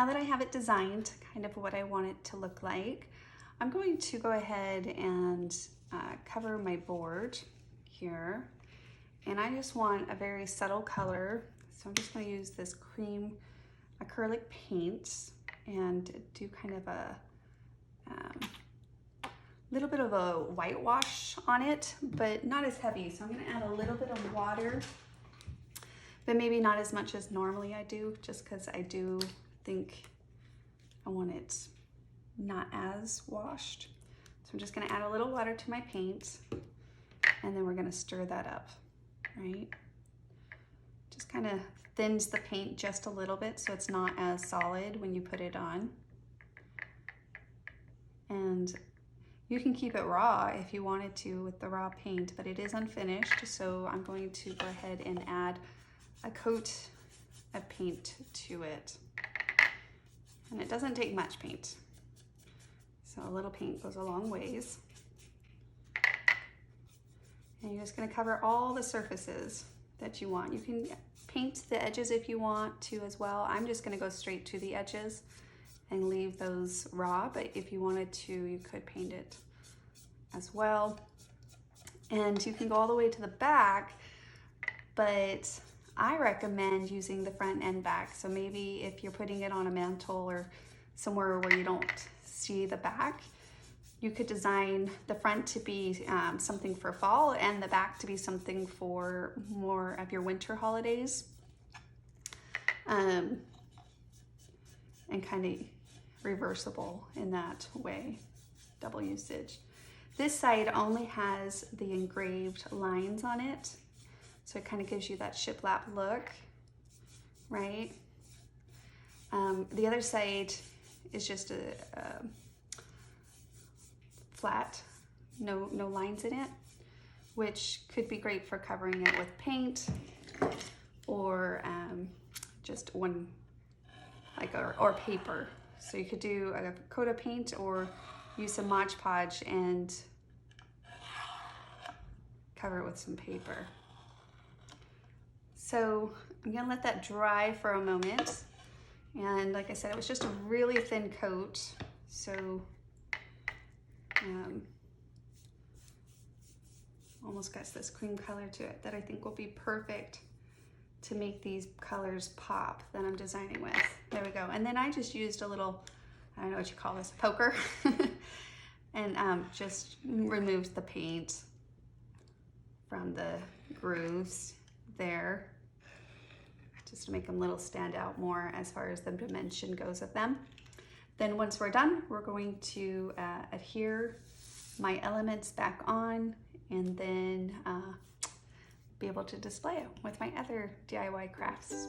now that I have it designed, kind of what I want it to look like, I'm going to go ahead and cover my board here. And I just want a very subtle color. So I'm just going to use this cream acrylic paint and do kind of a little bit of a whitewash on it, but not as heavy. So I'm going to add a little bit of water, but maybe not as much as normally I do, just because I do think I want it not as washed. So I'm just going to add a little water to my paint, and then we're going to stir that up, right? Just kind of thins the paint just a little bit so it's not as solid when you put it on. And you can keep it raw if you wanted to with the raw paint, but it is unfinished, so I'm going to go ahead and add a coat of paint to it. And it doesn't take much paint, so a little paint goes a long ways. And you're just going to cover all the surfaces that you want. You can paint the edges if you want to as well. I'm just going to go straight to the edges and leave those raw, but if you wanted to, you could paint it as well. And you can go all the way to the back, but I recommend using the front and back. So maybe if you're putting it on a mantle or somewhere where you don't see the back, you could design the front to be something for fall and the back to be something for more of your winter holidays. And kind of reversible in that way, double usage. This side only has the engraved lines on it, so it kind of gives you that shiplap look, right? The other side is just a flat, no lines in it, which could be great for covering it with paint or just one, like, or paper. So you could do a coat of paint or use some Mod Podge and cover it with some paper. So I'm gonna let that dry for a moment. And like I said, it was just a really thin coat. So almost got this cream color to it that I think will be perfect to make these colors pop that I'm designing with. There we go. And then I just used a little, I don't know what you call this, poker, and just removed the paint from the grooves there, just to make them a little stand out more as far as the dimension goes of them. Then once we're done, we're going to adhere my elements back on and then be able to display it with my other DIY crafts.